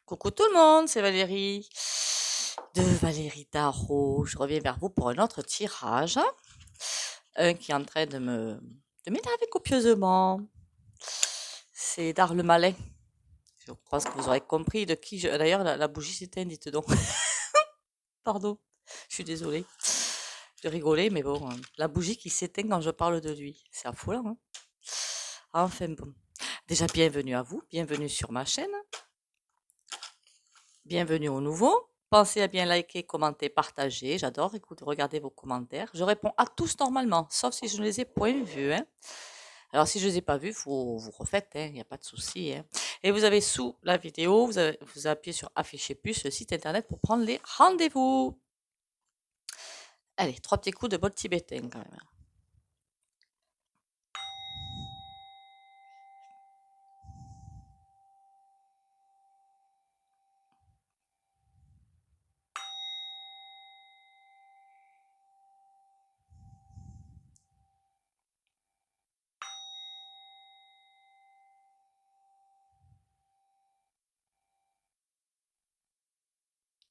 Coucou tout le monde, c'est Valérie de Valérie Tarot. Je reviens vers vous pour un autre tirage. Un qui est en train de m'énerver copieusement. C'est Darle Malin. Je pense que vous aurez compris de qui je... D'ailleurs, la bougie s'éteint, dites donc. Pardon, je suis désolée de rigoler, mais bon, la bougie qui s'éteint quand je parle de lui. C'est affolant, hein. Enfin bon. Déjà, bienvenue à vous, bienvenue sur ma chaîne. Bienvenue aux nouveaux. Pensez à bien liker, commenter, partager. J'adore regarder vos commentaires. Je réponds à tous normalement, sauf si je ne les ai point vus, hein. Alors, si je ne les ai pas vus, vous refaites, il n'y a pas de souci, hein. Et vous avez sous la vidéo, vous appuyez sur afficher plus le site internet pour prendre les rendez-vous. Allez, 3 petits coups de bol tibétain quand même.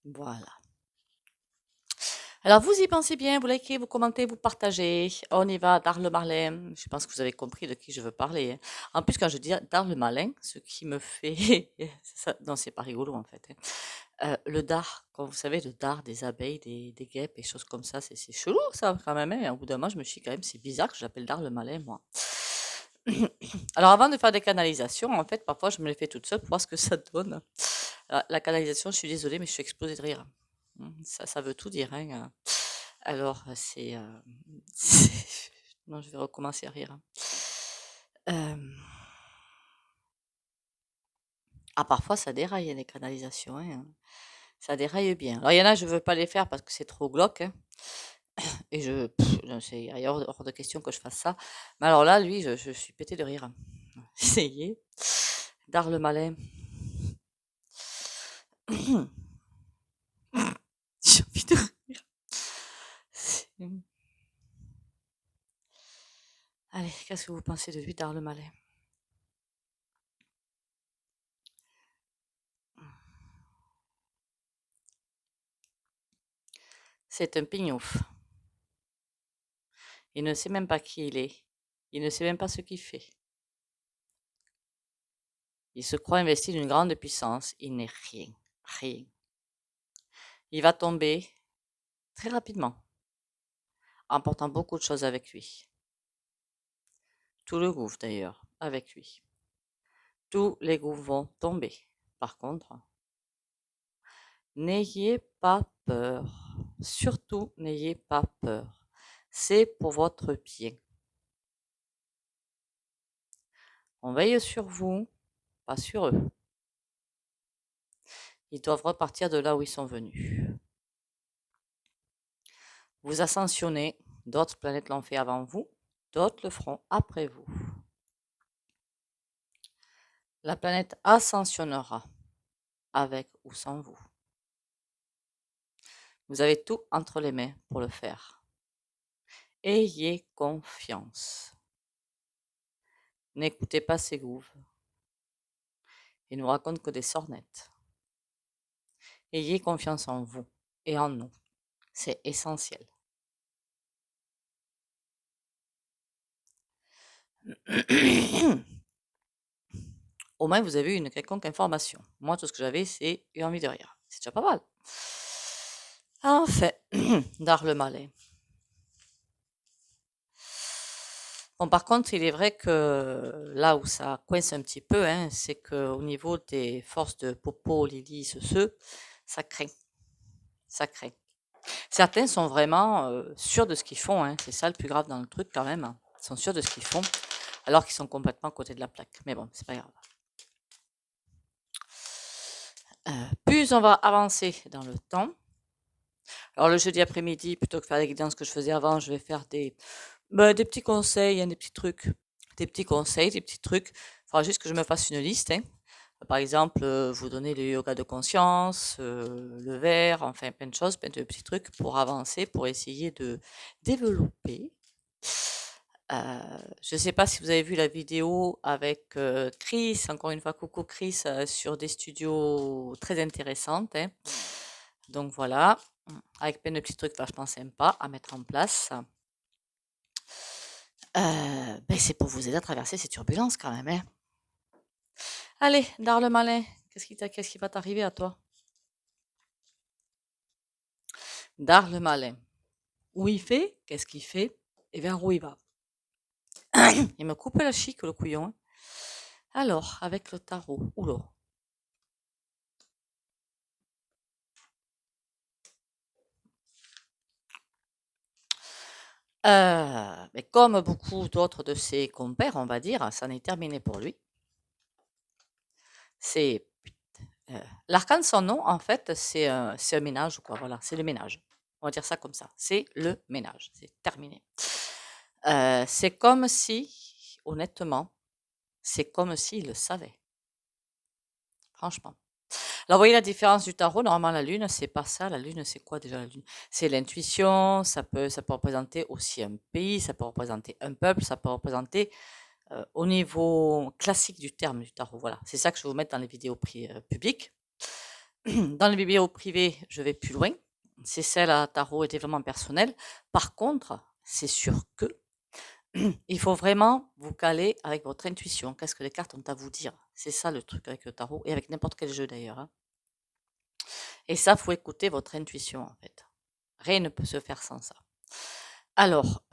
Voilà. Alors, vous y pensez bien, vous likez, vous commentez, vous partagez. On y va, Darle Marlin. Je pense que vous avez compris de qui je veux parler, hein. En plus, quand je dis Darle Malin, ce qui me fait... Non, c'est pas rigolo en fait, hein. Le dard, quand vous savez, le dard des abeilles, des guêpes et choses comme ça, c'est chelou ça quand même, hein. Au bout d'un moment, je me suis dit, quand même, c'est bizarre que j'appelle Darle Malin, moi. Alors, avant de faire des canalisations, en fait, parfois, je me les fais toute seule pour voir ce que ça donne. La canalisation, je suis désolée, mais je suis explosée de rire. Ça veut tout dire, hein. Alors, c'est... Non, je vais recommencer à rire, hein. Ah, parfois, ça déraille, hein, les canalisations, hein. Ça déraille bien. Alors, il y en a, je veux pas les faire parce que c'est trop glauque, hein. Et non, c'est hors de question que je fasse ça. Mais alors là, lui, je suis pété de rire. Essayez. Darle Malin. J'ai envie de rire. Allez, qu'est-ce que vous pensez de lui, Darle Malin? C'est un pignouf. Il ne sait même pas qui il est. Il ne sait même pas ce qu'il fait. Il se croit investi d'une grande puissance. Il n'est rien. Rien. Il va tomber très rapidement, emportant beaucoup de choses avec lui. Tout le gouffre d'ailleurs, avec lui. Tous les gouffres vont tomber. Par contre, n'ayez pas peur. Surtout, n'ayez pas peur. C'est pour votre bien. On veille sur vous, pas sur eux. Ils doivent repartir de là où ils sont venus. Vous ascensionnez, d'autres planètes l'ont fait avant vous, d'autres le feront après vous. La planète ascensionnera, avec ou sans vous. Vous avez tout entre les mains pour le faire. Ayez confiance. N'écoutez pas ces gouffres. Ils nous racontent que des sornettes. Ayez confiance en vous et en nous. C'est essentiel. Au moins, vous avez eu une quelconque information. Moi, tout ce que j'avais, c'est eu envie de rire. C'est déjà pas mal. Enfin, Darle Malin. Bon, par contre, il est vrai que là où ça coince un petit peu, hein, c'est qu'au niveau des forces de Popo, Lily, ça craint. Ça craint. Certains sont vraiment sûrs de ce qu'ils font, hein. C'est ça le plus grave dans le truc quand même, hein. Ils sont sûrs de ce qu'ils font, alors qu'ils sont complètement à côté de la plaque. Mais bon, c'est pas grave. Plus on va avancer dans le temps. Alors le jeudi après-midi, plutôt que faire les guidances que je faisais avant, je vais faire des petits conseils, hein, des petits trucs. Des petits conseils, des petits trucs. Il faudra juste que je me fasse une liste, hein. Par exemple, vous donner le yoga de conscience, le verre, enfin plein de choses, plein de petits trucs pour avancer, pour essayer de développer Je ne sais pas si vous avez vu la vidéo avec Chris, encore une fois, coucou Chris, sur des studios très intéressantes, hein. Donc voilà, avec plein de petits trucs vachement sympas à mettre en place. Ben, c'est pour vous aider à traverser ces turbulences quand même, hein. Allez, Darle Malin, qu'est-ce qui va t'arriver à toi? Darle Malin, où il fait, qu'est-ce qu'il fait, et vers où il va. Il me coupe la chic, le couillon, hein. Alors, avec le tarot, oula. Mais comme beaucoup d'autres de ses compères, on va dire, ça n'est terminé pour lui. C'est l'arcane sans nom, en fait, c'est un ménage, quoi. Voilà, c'est le ménage. On va dire ça comme ça. C'est le ménage. C'est terminé. C'est comme si, honnêtement, c'est comme s'il le savait. Franchement. Alors, vous voyez la différence du tarot. Normalement, la lune, c'est pas ça. La lune, c'est quoi déjà la lune? C'est l'intuition. Ça peut représenter aussi un pays. Ça peut représenter un peuple. Ça peut représenter au niveau classique du terme du tarot. Voilà. C'est ça que je vais vous mettre dans les vidéos publiques. Dans les vidéos privées, je vais plus loin. C'est celle à tarot et développement personnel. Par contre, c'est sûr que il faut vraiment vous caler avec votre intuition. Qu'est-ce que les cartes ont à vous dire? C'est ça le truc avec le tarot et avec n'importe quel jeu d'ailleurs, hein. Et ça, faut écouter votre intuition en fait. Rien ne peut se faire sans ça. Alors,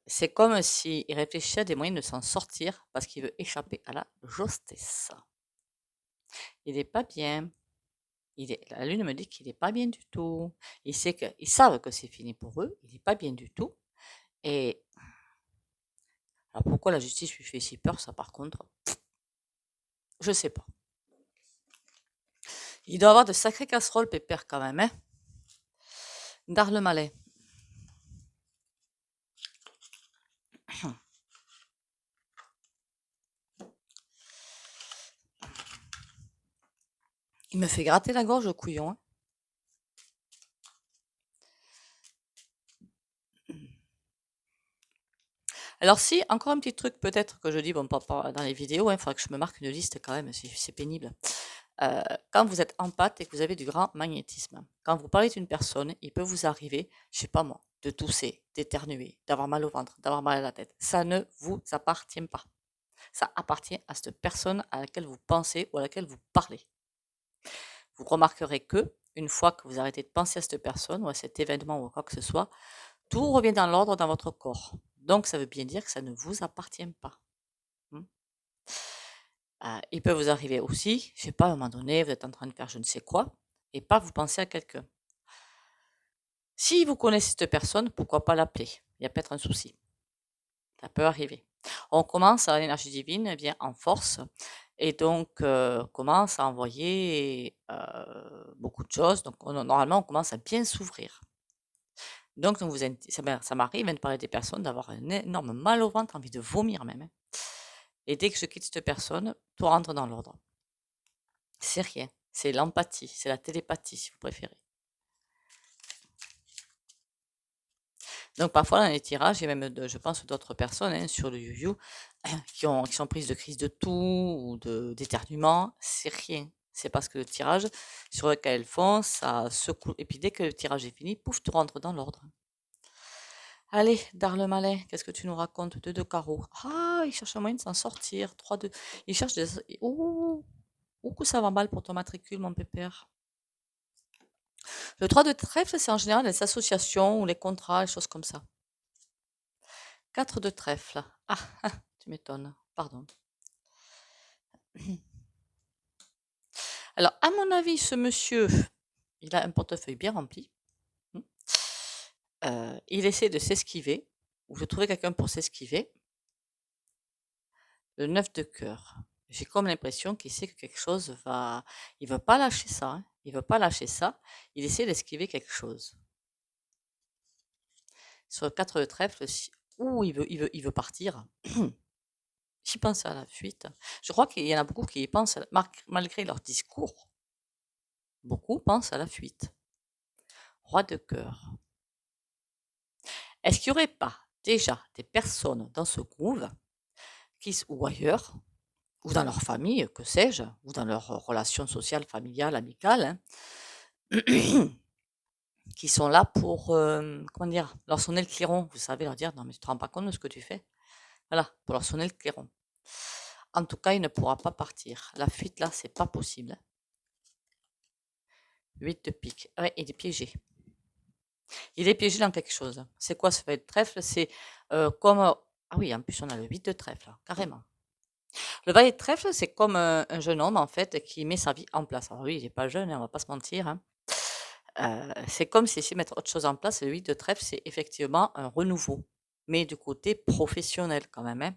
c'est comme s'il réfléchissait à des moyens de s'en sortir parce qu'il veut échapper à la justice. Il n'est pas bien. La lune me dit qu'il n'est pas bien du tout. Ils savent que c'est fini pour eux. Il n'est pas bien du tout. Et alors pourquoi la justice lui fait si peur, ça par contre, je sais pas. Il doit avoir de sacrées casseroles, Pépère, quand même, hein. Darle Malais. Il me fait gratter la gorge, le couillon, hein. Alors si, encore un petit truc peut-être que je dis, bon, pas dans les vidéos, il faudra que je me marque une liste quand même, c'est pénible. Quand vous êtes empathe et que vous avez du grand magnétisme, quand vous parlez d'une personne, il peut vous arriver, je sais pas moi, de tousser, d'éternuer, d'avoir mal au ventre, d'avoir mal à la tête. Ça ne vous appartient pas. Ça appartient à cette personne à laquelle vous pensez ou à laquelle vous parlez. Vous remarquerez que, une fois que vous arrêtez de penser à cette personne ou à cet événement ou à quoi que ce soit, tout revient dans l'ordre dans votre corps. Donc, ça veut bien dire que ça ne vous appartient pas. Il peut vous arriver aussi, je sais pas, à un moment donné, vous êtes en train de faire je ne sais quoi, et pas vous pensez à quelqu'un. Si vous connaissez cette personne, pourquoi pas l'appeler? Il y a peut-être un souci. Ça peut arriver. On commence à l'énergie divine vient en force et donc commence à envoyer beaucoup de choses. Donc normalement, on commence à bien s'ouvrir. Donc ça m'arrive de parler des personnes, d'avoir un énorme mal au ventre, envie de vomir même, hein. Et dès que je quitte cette personne, tout rentre dans l'ordre. C'est rien. C'est l'empathie, c'est la télépathie si vous préférez. Donc parfois dans les tirages, il y a même, je pense, d'autres personnes, hein, sur le you qui sont prises de crise de toux ou d'éternuement. C'est rien. C'est parce que le tirage sur lequel elles font, ça secoue. Et puis dès que le tirage est fini, pouf, tout rentre dans l'ordre. Allez, Darle Malin, qu'est-ce que tu nous racontes? 2 de carreau. Ah, il cherche un moyen de s'en sortir. 3 de... Il cherche des... Ouh, que ça va mal pour ton matricule, mon pépère. Le 3 de trèfle, c'est en général les associations ou les contrats, les choses comme ça. 4 de trèfle. Ah, tu m'étonnes. Pardon. Alors, à mon avis, ce monsieur, il a un portefeuille bien rempli. Il essaie de s'esquiver, ou de trouver quelqu'un pour s'esquiver. Le 9 de cœur. J'ai comme l'impression qu'il sait que quelque chose va... Il veut pas lâcher ça, hein. Il veut pas lâcher ça. Il essaie d'esquiver quelque chose. Sur le 4 de trèfle, il veut partir. Qui pense à la fuite. Je crois qu'il y en a beaucoup qui y pensent, malgré leur discours. Beaucoup pensent à la fuite. Roi de cœur. Est-ce qu'il n'y aurait pas déjà des personnes dans ce groove ou ailleurs, ou dans leur famille, que sais-je, ou dans leurs relations sociales, familiales, amicales, hein, qui sont là pour, comment dire, leur sonner le clairon. Vous savez, leur dire, non mais tu te rends pas compte de ce que tu fais. Voilà, pour leur sonner le clairon. En tout cas, il ne pourra pas partir. La fuite, là, c'est pas possible. 8 de pique. Ouais, il est piégé. Il est piégé dans quelque chose. C'est quoi ce valet de trèfle? C'est comme... Ah oui, en plus, on a le 8 de trèfle, là, carrément. Le valet de trèfle, c'est comme un jeune homme, en fait, qui met sa vie en place. Alors lui, il n'est pas jeune, hein, on va pas se mentir, hein. C'est comme s'il essayait de mettre autre chose en place. Le 8 de trèfle, c'est effectivement un renouveau, mais du côté professionnel quand même, hein.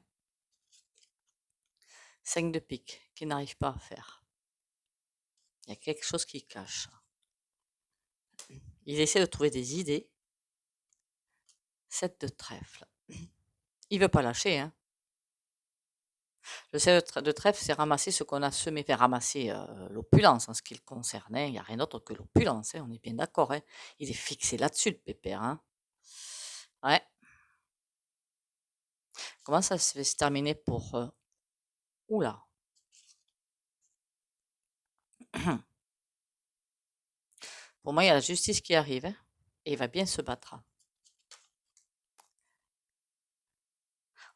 5 de pique, qu'il n'arrive pas à faire. Il y a quelque chose qui cache. Il essaie de trouver des idées. 7 de trèfle. Il veut pas lâcher, hein. Le 7 de trèfle, c'est ramasser ce qu'on a semé, faire ramasser l'opulence en ce qui le concerne, hein. Il n'y a rien d'autre que l'opulence, hein, on est bien d'accord, hein. Il est fixé là-dessus, le pépère, hein. Ouais. Comment ça se fait se terminer pour... Oula. Pour moi, il y a la justice qui arrive, hein, et il va bien se battre.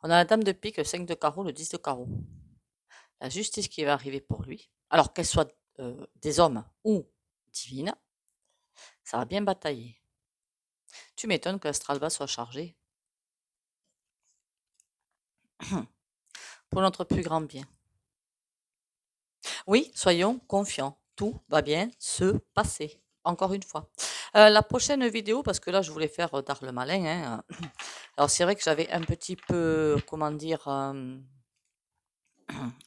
On a la dame de pique, le 5 de carreau, le 10 de carreau. La justice qui va arriver pour lui, alors qu'elle soit des hommes ou divine, ça va bien batailler. Tu m'étonnes que l'Astralba soit chargé. Pour notre plus grand bien. Oui, soyons confiants. Tout va bien se passer. Encore une fois. La prochaine vidéo, parce que là, je voulais faire Dar le Malin, hein. Alors, c'est vrai que j'avais un petit peu, comment dire,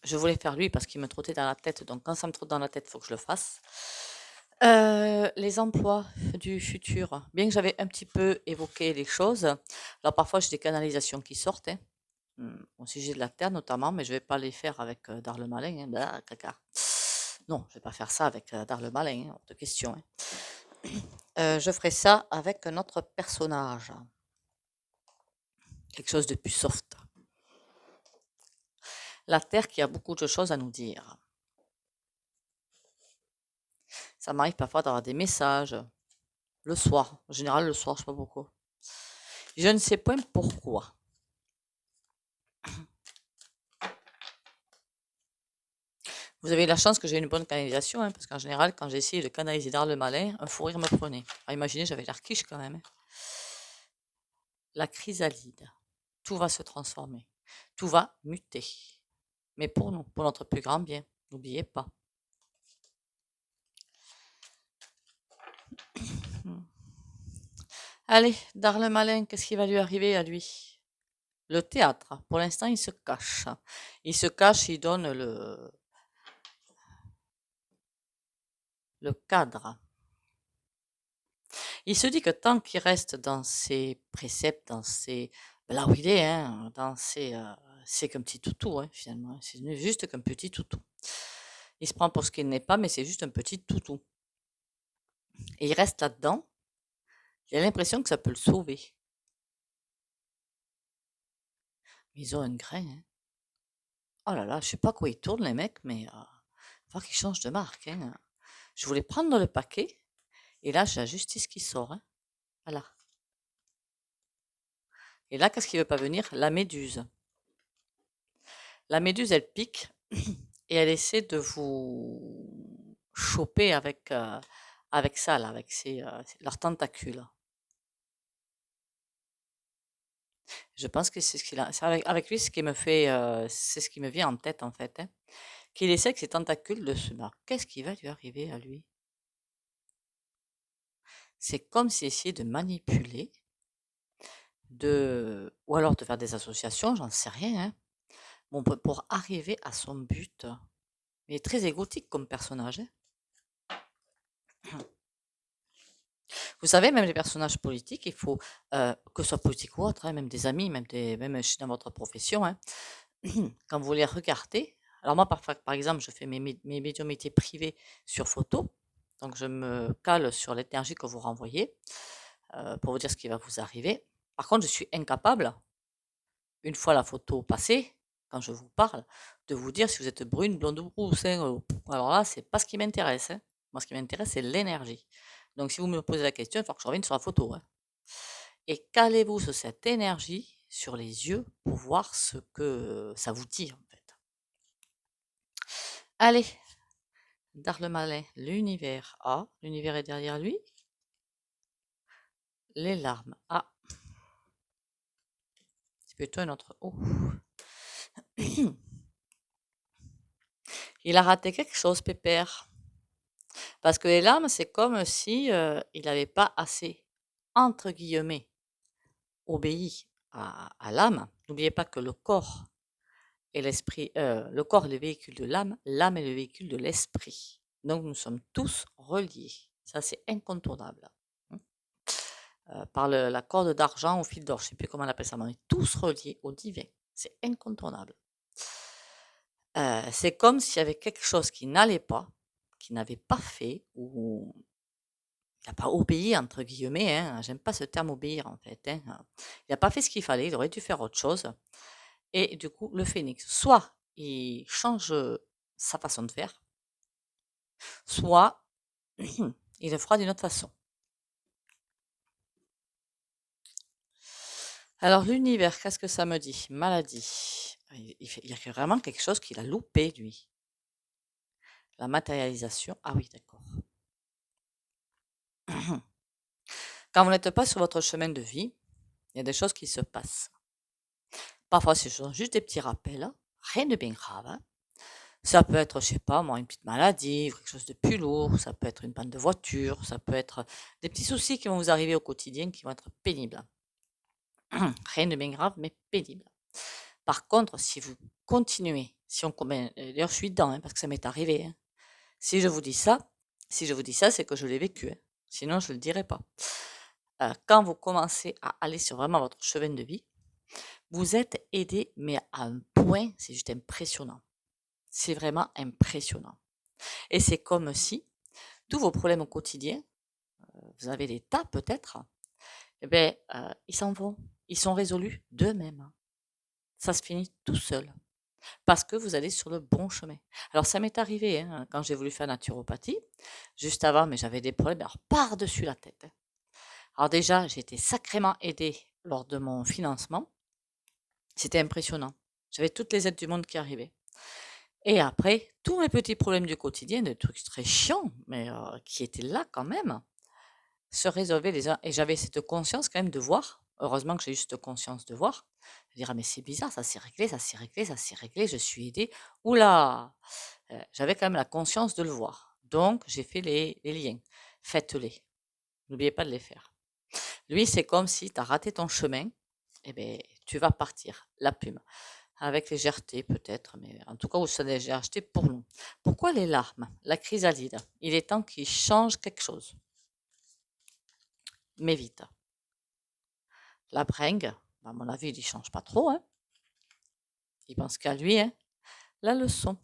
je voulais faire lui parce qu'il me trottait dans la tête. Donc, quand ça me trotte dans la tête, il faut que je le fasse. Les emplois du futur. Bien que j'avais un petit peu évoqué les choses. Alors, parfois, j'ai des canalisations qui sortent, hein, au sujet de la Terre notamment, mais je vais pas les faire avec Dar le Malin, hein, bah, caca. Non, je vais pas faire ça avec Dar le Malin, hein, hors de question, hein. Je ferai ça avec un autre personnage. Quelque chose de plus soft. La Terre qui a beaucoup de choses à nous dire. Ça m'arrive parfois d'avoir des messages le soir. En général, le soir, je sais pas pourquoi. Je ne sais point pourquoi. Vous avez la chance que j'ai une bonne canalisation, hein, parce qu'en général, quand j'ai essayé de canaliser Dar le Malin, un fou rire me prenait. Alors, imaginez, j'avais l'air quiche quand même, hein. La chrysalide. Tout va se transformer. Tout va muter. Mais pour nous, pour notre plus grand bien. N'oubliez pas. Allez, Dar le Malin, qu'est-ce qui va lui arriver à lui? Le théâtre. Pour l'instant, il se cache. Il se cache, il donne le cadre. Il se dit que tant qu'il reste dans ses préceptes, dans ses... Là où il est, hein, c'est qu'un petit toutou, hein, finalement. C'est juste qu'un petit toutou. Il se prend pour ce qu'il n'est pas, mais c'est juste un petit toutou. Et il reste là-dedans. Il a l'impression que ça peut le sauver. Mais ils ont un grain, hein. Oh là là, je sais pas quoi ils tournent, les mecs, mais il va falloir qu'ils changent de marque, hein. Je voulais prendre le paquet, et là, j'ai la justice qui sort, hein. Voilà. Et là, qu'est-ce qui veut pas venir? La méduse. La méduse, elle pique et elle essaie de vous choper avec ça, là, avec leurs tentacules. Je pense que c'est ce qu'il a. C'est avec lui ce qui me fait, c'est ce qui me vient en tête en fait, hein. Qu'il essaie avec ses tentacules de se. Alors, qu'est-ce qui va lui arriver à lui? C'est comme s'il essayait de manipuler, ou alors de faire des associations, j'en sais rien, hein. Bon, pour arriver à son but. Il est très égotique comme personnage, hein. Vous savez, même les personnages politiques, il faut, que ce soit politique ou autre, hein, même des amis, même dans votre profession, hein, quand vous les regardez. Alors moi, parfois, par exemple, je fais mes médiumnités privées sur photo, donc je me cale sur l'énergie que vous renvoyez pour vous dire ce qui va vous arriver. Par contre, je suis incapable, une fois la photo passée, quand je vous parle, de vous dire si vous êtes brune, blonde ou rousse, hein. Alors là, c'est pas ce qui m'intéresse, hein. Moi, ce qui m'intéresse, c'est l'énergie. Donc, si vous me posez la question, il faut que je revienne sur la photo, hein. Et calez-vous sur cette énergie, sur les yeux, pour voir ce que ça vous dit, en fait. Allez, Darle-Malin, l'univers. Ah, l'univers est derrière lui. Les larmes. Ah, c'est plutôt un autre. Oh. Il a raté quelque chose, Pépère. Parce que les larmes, c'est comme si il n'avait pas assez, entre guillemets, obéi à l'âme. N'oubliez pas que le corps et l'esprit, le corps est le véhicule de l'âme est le véhicule de l'esprit. Donc nous sommes tous reliés. Ça, c'est incontournable. Par la corde d'argent au fil d'or, je ne sais plus comment on appelle ça, mais on est tous reliés au divin. C'est incontournable. C'est comme s'il y avait quelque chose qui n'allait pas, qui n'avait pas fait, ou il n'a pas obéi, entre guillemets, hein. J'aime pas ce terme obéir, en fait, hein. Il n'a pas fait ce qu'il fallait, il aurait dû faire autre chose. Et du coup, le phénix, soit il change sa façon de faire, soit il le fera d'une autre façon. Alors, l'univers, qu'est-ce que ça me dit? Maladie. Il y a vraiment quelque chose qu'il a loupé, lui. La matérialisation. Ah oui, d'accord. Quand vous n'êtes pas sur votre chemin de vie, il y a des choses qui se passent. Parfois, ce sont juste des petits rappels, hein. Rien de bien grave, hein. Ça peut être, je sais pas moi, une petite maladie, quelque chose de plus lourd, ça peut être une panne de voiture, ça peut être des petits soucis qui vont vous arriver au quotidien qui vont être pénibles. Rien de bien grave, mais pénible. Par contre, si vous continuez, si on d'ailleurs je suis dedans, hein, parce que ça m'est arrivé, hein. Si je vous dis ça, c'est que je l'ai vécu, hein. Sinon je ne le dirais pas. Quand vous commencez à aller sur vraiment votre chemin de vie, vous êtes aidé, mais à un point, c'est juste impressionnant. C'est vraiment impressionnant. Et c'est comme si tous vos problèmes au quotidien, vous avez des tas peut-être, eh ben, ils s'en vont. Ils sont résolus d'eux-mêmes. Ça se finit tout seul. Parce que vous allez sur le bon chemin. Alors ça m'est arrivé, hein, quand j'ai voulu faire naturopathie, juste avant, mais j'avais des problèmes alors par-dessus la tête, hein. Alors déjà, j'ai été sacrément aidée lors de mon financement. C'était impressionnant. J'avais toutes les aides du monde qui arrivaient. Et après, tous mes petits problèmes du quotidien, des trucs très chiants, mais qui étaient là quand même, se résolvaient les uns. Et j'avais cette conscience quand même de voir. Heureusement que j'ai eu cette conscience de voir. Je dire, ah, mais c'est bizarre, ça s'est réglé, ça s'est réglé, ça s'est réglé, je suis aidée. Oula! J'avais quand même la conscience de le voir. Donc, j'ai fait les liens. Faites-les. N'oubliez pas de les faire. Lui, c'est comme si tu as raté ton chemin, eh ben, tu vas partir, la plume. Avec légèreté peut-être, mais en tout cas, vous savez, j'ai acheté pour nous. Pourquoi les larmes? La chrysalide. Il est temps qu'il change quelque chose. Mais vite. La bringue, à mon avis, il ne change pas trop, hein. Il pense qu'à lui, hein. La leçon.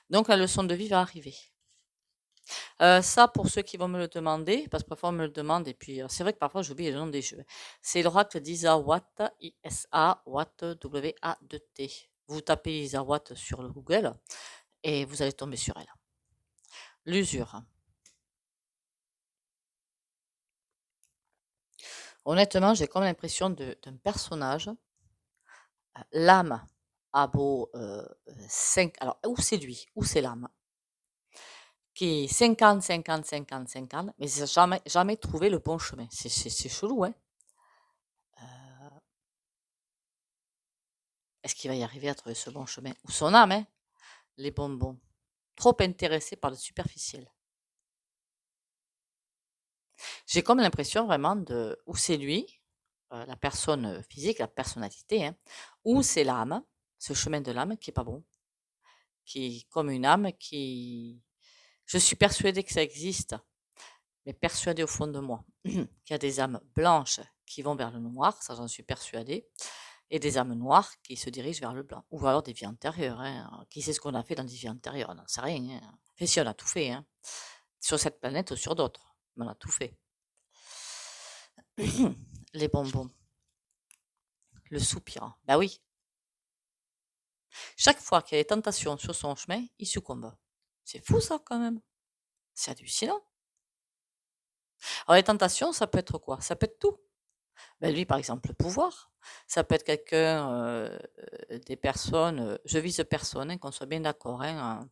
Donc, la leçon de vie va arriver. Ça, pour ceux qui vont me le demander, parce que parfois on me le demande, et puis c'est vrai que parfois j'oublie le nom des jeux. C'est l'oracle d'Isa-Watt, I-S-A-Watt, W-A-T. Vous tapez Isa-Watt sur le Google et vous allez tomber sur elle. L'usure. Honnêtement, j'ai comme l'impression d'un personnage. L'âme a beau 5. Alors, ou c'est lui, ou c'est l'âme, qui est 50, 50, 50, 50, mais ils n'ont jamais trouvé le bon chemin. C'est chelou, hein. Est-ce qu'il va y arriver à trouver ce bon chemin? Ou son âme, hein? Les bonbons. Trop intéressé par le superficiel. J'ai comme l'impression vraiment de, ou c'est lui, la personne physique, la personnalité, hein, ou c'est l'âme, ce chemin de l'âme qui est pas bon, qui comme une âme qui, je suis persuadée que ça existe, mais persuadée au fond de moi qu'il y a des âmes blanches qui vont vers le noir, ça j'en suis persuadée, et des âmes noires qui se dirigent vers le blanc, ou alors des vies antérieures, hein. Qui sait ce qu'on a fait dans des vies antérieures? On n'en sait rien, hein. Enfin, si on a tout fait, hein. Sur cette planète ou sur d'autres, mais on a tout fait. les bonbons, le soupir. Ben oui, chaque fois qu'il y a des tentations sur son chemin, il succombe. C'est fou ça quand même. C'est hallucinant. Alors les tentations, ça peut être quoi? Ça peut être tout. Ben lui, par exemple, le pouvoir. Ça peut être quelqu'un, des personnes, je vise personne, hein, qu'on soit bien d'accord, hein,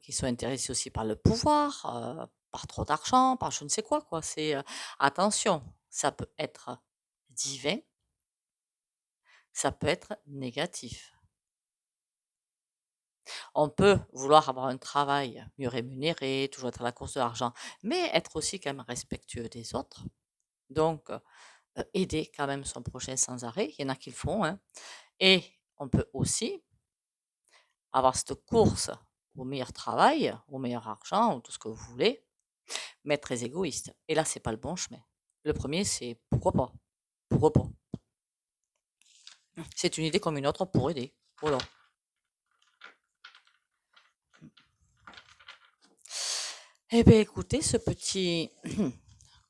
qui sont intéressés aussi par le pouvoir, par trop d'argent, par je ne sais quoi. C'est attention, ça peut être divin, ça peut être négatif. On peut vouloir avoir un travail mieux rémunéré, toujours être à la course de l'argent, mais être aussi quand même respectueux des autres. Donc, aider quand même son prochain sans arrêt. Il y en a qui le font, hein. Et on peut aussi avoir cette course au meilleur travail, au meilleur argent, ou tout ce que vous voulez, mais être très égoïste. Et là, c'est pas le bon chemin. Le premier, c'est pourquoi pas? Pourquoi pas? C'est une idée comme une autre pour aider. Voilà. Eh bien, écoutez, ce petit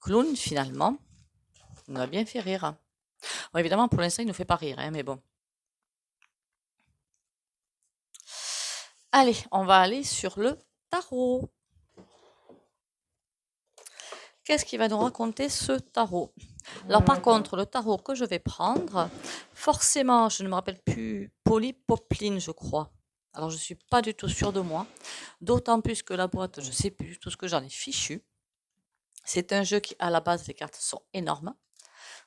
clown, finalement, nous a bien fait rire. Bon, évidemment, pour l'instant, il ne nous fait pas rire, hein, mais bon. Allez, on va aller sur le tarot. Qu'est-ce qui va nous raconter ce tarot? Alors par contre, le tarot que je vais prendre, forcément, je ne me rappelle plus, polypopline, je crois. Alors je ne suis pas du tout sûre de moi, d'autant plus que la boîte, je ne sais plus, tout ce que j'en ai fichu. C'est un jeu qui, à la base, les cartes sont énormes.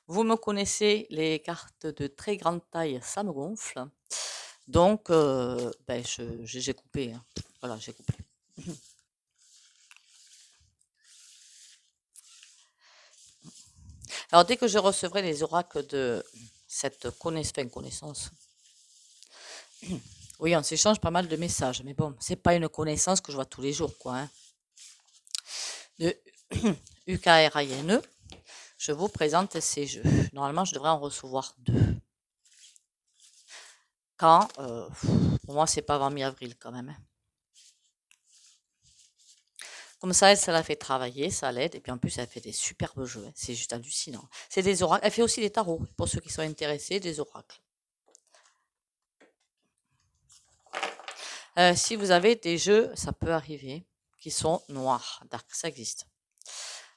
Vous me connaissez, les cartes de très grande taille, ça me gonfle. Donc, ben, j'ai coupé, hein. Voilà, j'ai coupé. Alors, dès que je recevrai les oracles de cette connaissance, oui, on s'échange pas mal de messages, mais bon, c'est pas une connaissance que je vois tous les jours, quoi, hein. De UKRINE, je vous présente ces jeux. Normalement, je devrais en recevoir 2. Quand, pour moi, c'est pas avant mi-avril quand même, hein. Comme ça, ça la fait travailler, ça l'aide, et puis en plus, elle fait des superbes jeux, hein. C'est juste hallucinant. C'est des oracles. Elle fait aussi des tarots, pour ceux qui sont intéressés, des oracles. Si vous avez des jeux, ça peut arriver, qui sont noirs, dark, ça existe.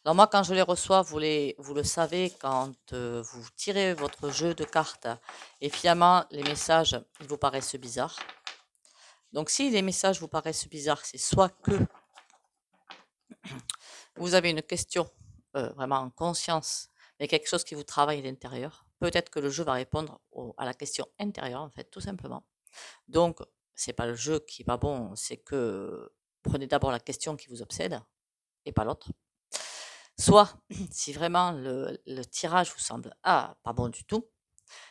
Alors moi, quand je les reçois, vous le savez, quand vous tirez votre jeu de cartes et finalement les messages, ils vous paraissent bizarres. Donc si les messages vous paraissent bizarres, c'est soit que vous avez une question vraiment en conscience, mais quelque chose qui vous travaille à l'intérieur. Peut-être que le jeu va répondre à la question intérieure, en fait, tout simplement. Donc, c'est pas le jeu qui est pas bon, c'est que prenez d'abord la question qui vous obsède et pas l'autre. Soit, si vraiment le tirage vous semble pas bon du tout,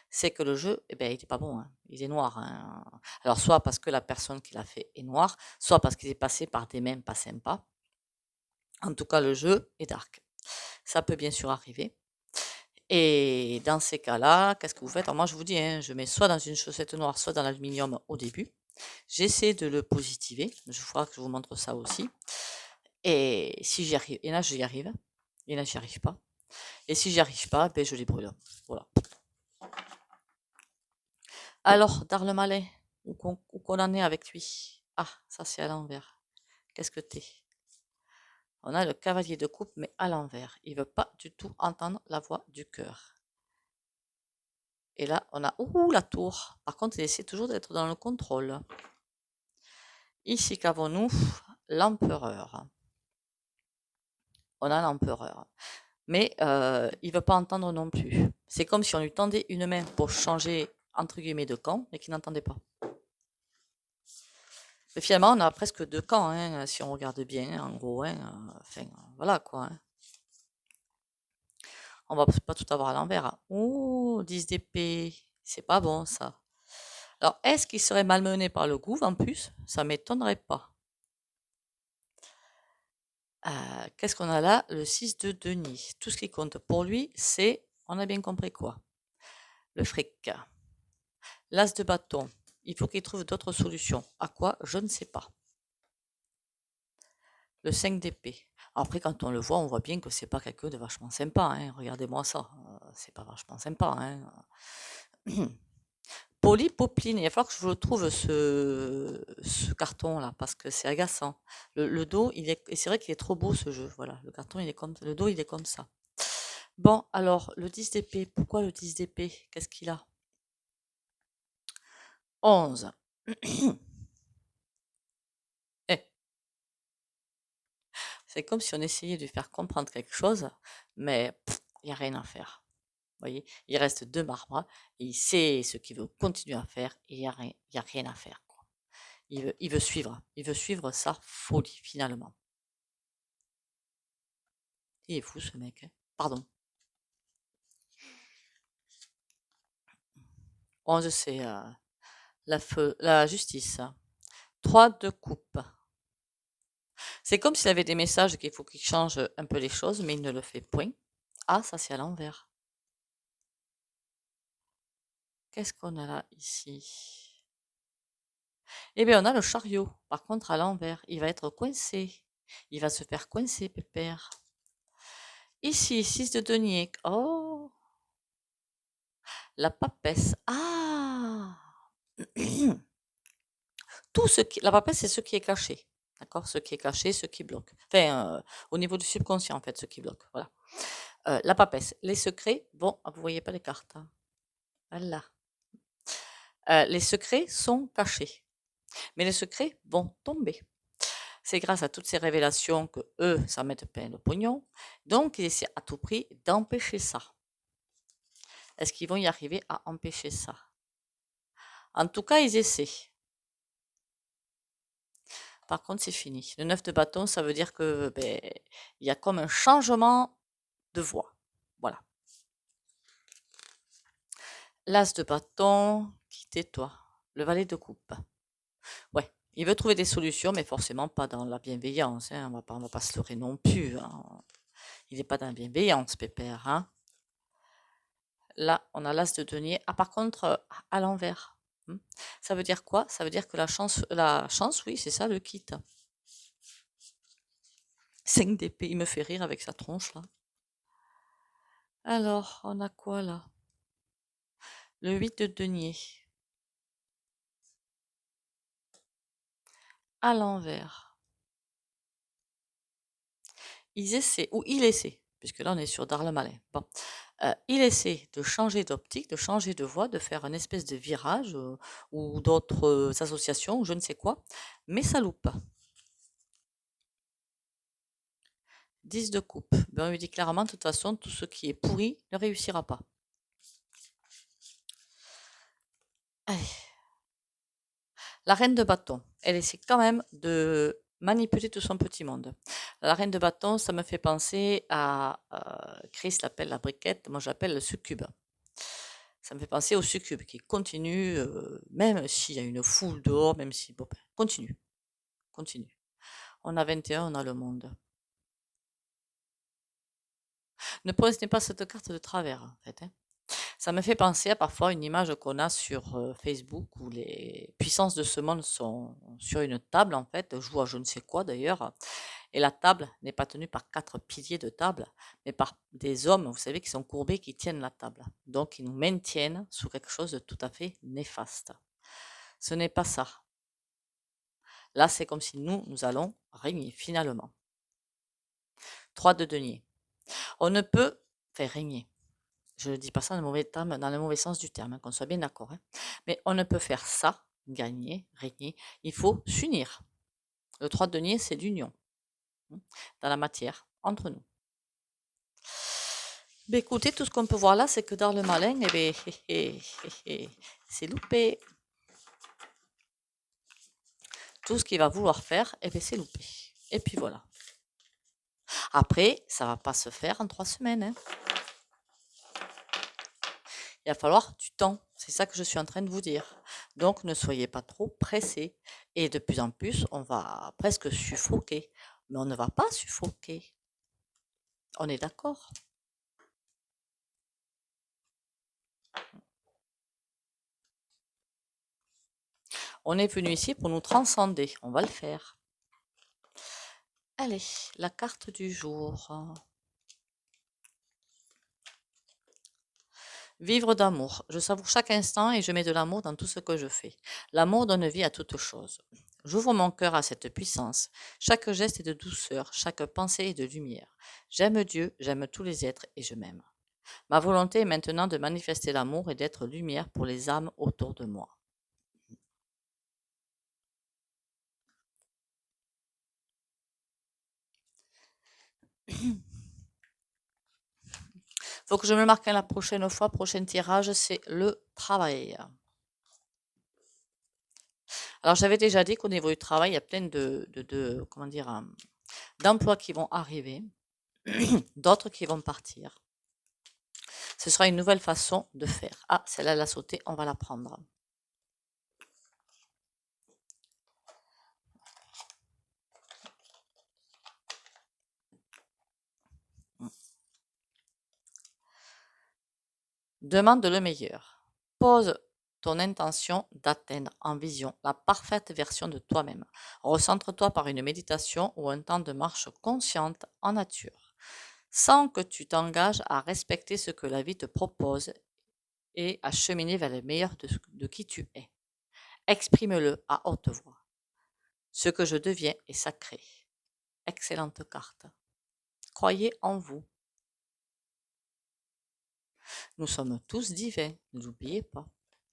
c'est que le jeu, eh ben, il n'est pas bon, hein. Il est noir, hein. Alors, soit parce que la personne qui l'a fait est noire, soit parce qu'il est passé par des mains pas sympas. En tout cas, le jeu est dark. Ça peut bien sûr arriver. Et dans ces cas-là, qu'est-ce que vous faites? Alors moi, je vous dis, hein, je mets soit dans une chaussette noire, soit dans l'aluminium au début. J'essaie de le positiver. Je crois que je vous montre ça aussi. Et si j'y arrive, et là, j'y arrive. Et là, j'y arrive pas. Et si j'y arrive pas, ben, je les brûle. Voilà. Alors, Darle-Malais, où qu'on en est avec lui? Ah, ça c'est à l'envers. Qu'est-ce que t'es? On a le cavalier de coupe, mais à l'envers. Il veut pas du tout entendre la voix du cœur. Et là, on a la tour. Par contre, il essaie toujours d'être dans le contrôle. Ici, qu'avons-nous? L'empereur. On a l'empereur. Mais il ne veut pas entendre non plus. C'est comme si on lui tendait une main pour changer, entre guillemets, de camp, mais qu'il n'entendait pas. Mais finalement, on a presque 2 camps, hein, si on regarde bien, en gros. Hein, enfin, voilà quoi. Hein. On va pas tout avoir à l'envers. Oh, 10 d'épée. C'est pas bon, ça. Alors, est-ce qu'il serait malmené par le gouffre en plus? Ça m'étonnerait pas. Qu'est-ce qu'on a là? Le 6 de denier. Tout ce qui compte pour lui, c'est, on a bien compris quoi? Le fric. L'as de bâton. Il faut qu'il trouve d'autres solutions. À quoi? Je ne sais pas. Le 5 d'épée. Après, quand on voit bien que c'est pas quelqu'un de vachement sympa, hein. Regardez-moi ça, c'est pas vachement sympa, hein. Polypopline, il va falloir que je vous le trouve ce carton-là, parce que c'est agaçant. Le dos, et c'est vrai qu'il est trop beau ce jeu, voilà. Le carton, le dos, il est comme ça. Bon, alors, le 10 d'épée, pourquoi le 10 d'épée? Qu'est-ce qu'il a? 11. Eh, c'est comme si on essayait de lui faire comprendre quelque chose, mais il n'y a rien à faire. Vous voyez, il reste deux marbres et il sait ce qu'il veut continuer à faire et il y a rien à faire, quoi. Il veut suivre sa folie finalement. Il est fou ce mec, hein. Pardon. 11, c'est la justice. 3 de coupe. C'est comme s'il avait des messages qu'il faut qu'il change un peu les choses, mais il ne le fait point. Ah, ça c'est à l'envers. Qu'est-ce qu'on a là ici? Eh bien, on a le chariot. Par contre, à l'envers, il va être coincé. Il va se faire coincer, pépère. Ici, 6 de denier. Oh, la papesse. Ah! La papesse, c'est ce qui est caché. D'accord? Ce qui est caché, ce qui bloque. Enfin, au niveau du subconscient, en fait, ce qui bloque. Voilà. La papesse. Les secrets, bon, vous voyez pas les cartes, hein. Voilà. Les secrets sont cachés. Mais les secrets vont tomber. C'est grâce à toutes ces révélations que eux, ça met plein de pognon. Donc, ils essaient à tout prix d'empêcher ça. Est-ce qu'ils vont y arriver à empêcher ça? En tout cas, ils essaient. Par contre, c'est fini. Le 9 de bâton, ça veut dire que il y a comme un changement de voix. Voilà. L'as de bâton, quittez-toi. Le valet de coupe. Ouais, il veut trouver des solutions, mais forcément pas dans la bienveillance, hein. On va pas se leurrer non plus, hein. Il n'est pas dans la bienveillance, pépère, hein. Là, on a l'as de denier. Ah, par contre, à l'envers. Ça veut dire quoi? Ça veut dire que la chance, oui, c'est ça, le quitte. 5 d'épée, il me fait rire avec sa tronche, là. Alors, on a quoi, là? Le 8 de denier. À l'envers. Il essaie, puisque là, on est sur Darle-Malin. Bon. Il essaie de changer d'optique, de changer de voie, de faire une espèce de virage ou d'autres associations, ou je ne sais quoi, mais ça loupe. 10 de coupe. Ben, on lui dit clairement, de toute façon, tout ce qui est pourri ne réussira pas. Allez. La reine de bâton, elle essaie quand même de manipuler tout son petit monde. La reine de bâton, ça me fait penser à Chris l'appelle la briquette, moi j'appelle le succube. Ça me fait penser au succube qui continue, même s'il y a une foule dehors, même si... Bon, continue, continue. On a 21, on a le monde. Ne prenez pas cette carte de travers, en fait, hein. Ça me fait penser à parfois une image qu'on a sur Facebook où les puissances de ce monde sont sur une table, en fait, jouent à je ne sais quoi d'ailleurs, et la table n'est pas tenue par 4 piliers de table, mais par des hommes, vous savez, qui sont courbés, qui tiennent la table. Donc, ils nous maintiennent sous quelque chose de tout à fait néfaste. Ce n'est pas ça. Là, c'est comme si nous allons régner finalement. 3 de denier. On ne peut faire régner. Je ne dis pas ça dans le mauvais sens du terme, hein, qu'on soit bien d'accord, hein. Mais on ne peut faire ça, gagner, régner. Il faut s'unir. Le 3 de denier, c'est l'union, hein, dans la matière, entre nous. Ben, écoutez, tout ce qu'on peut voir là, c'est que dans le malin, eh ben, c'est loupé. Tout ce qu'il va vouloir faire, eh ben, c'est loupé. Et puis voilà. Après, ça va pas se faire en 3 semaines, hein. Il va falloir du temps. C'est ça que je suis en train de vous dire. Donc, ne soyez pas trop pressés. Et de plus en plus, on va presque suffoquer. Mais on ne va pas suffoquer. On est d'accord? On est venu ici pour nous transcender. On va le faire. Allez, la carte du jour. Vivre d'amour. Je savoure chaque instant et je mets de l'amour dans tout ce que je fais. L'amour donne vie à toute chose. J'ouvre mon cœur à cette puissance. Chaque geste est de douceur, chaque pensée est de lumière. J'aime Dieu, j'aime tous les êtres et je m'aime. Ma volonté est maintenant de manifester l'amour et d'être lumière pour les âmes autour de moi. Faut que je me le marque la prochaine fois, prochain tirage, c'est le travail. Alors j'avais déjà dit qu'au niveau du travail, il y a plein comment dire, d'emplois qui vont arriver, d'autres qui vont partir. Ce sera une nouvelle façon de faire. Ah, celle-là, elle a sauté, on va la prendre. Demande le meilleur. Pose ton intention d'atteindre en vision la parfaite version de toi-même. Recentre-toi par une méditation ou un temps de marche consciente en nature, sans que tu t'engages à respecter ce que la vie te propose et à cheminer vers le meilleur de qui tu es. Exprime-le à haute voix. Ce que je deviens est sacré. Excellente carte. Croyez en vous. Nous sommes tous divins, n'oubliez pas.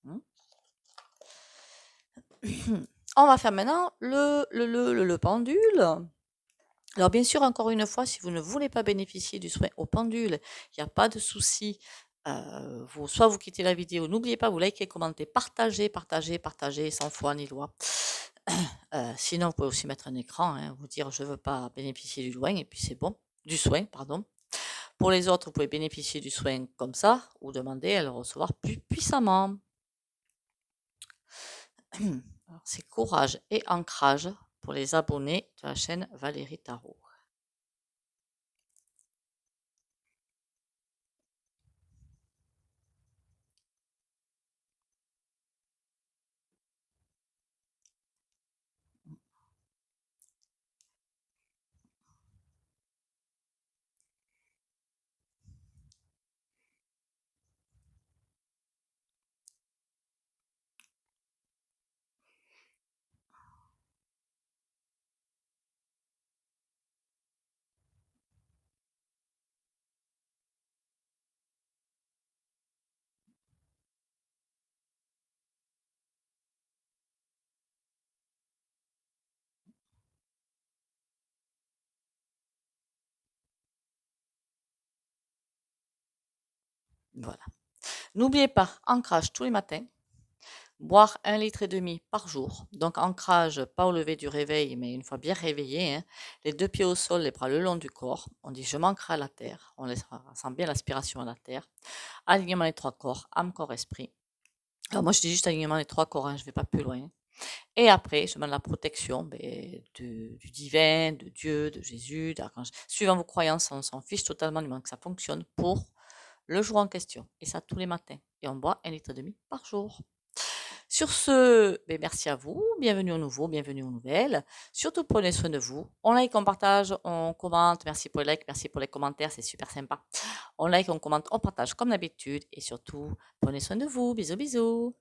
Hein. On va faire maintenant le pendule. Alors bien sûr, encore une fois, si vous ne voulez pas bénéficier du soin au pendule, il n'y a pas de souci. Soit vous quittez la vidéo, n'oubliez pas, vous likez, commentez, partagez, sans foi ni loi. Sinon, vous pouvez aussi mettre un écran, hein, vous dire je ne veux pas bénéficier du soin, et puis c'est bon. Du soin, pardon. Pour les autres, vous pouvez bénéficier du soin comme ça, ou demander à le recevoir plus puissamment. C'est courage et ancrage pour les abonnés de la chaîne Valérie Tarot. Voilà. N'oubliez pas, ancrage tous les matins, boire 1,5 litre par jour. Donc ancrage, pas au lever du réveil, mais une fois bien réveillé, hein, les 2 pieds au sol, les bras le long du corps. On dit je m'ancre à la terre. On sent bien l'aspiration à la terre. Alignement des 3 corps, âme, corps, esprit. Alors moi je dis juste alignement des 3 corps, hein, je ne vais pas plus loin. Et après, je demande la protection du divin, de Dieu, de Jésus, d'archange. Suivant vos croyances, on s'en fiche totalement du moment que ça fonctionne pour le jour en question. Et ça tous les matins. Et on boit 1,5 litre par jour. Sur ce, merci à vous. Bienvenue au nouveau, bienvenue aux nouvelles. Surtout, prenez soin de vous. On like, on partage, on commente. Merci pour les likes, merci pour les commentaires, c'est super sympa. On like, on commente, on partage comme d'habitude. Et surtout, prenez soin de vous. Bisous, bisous.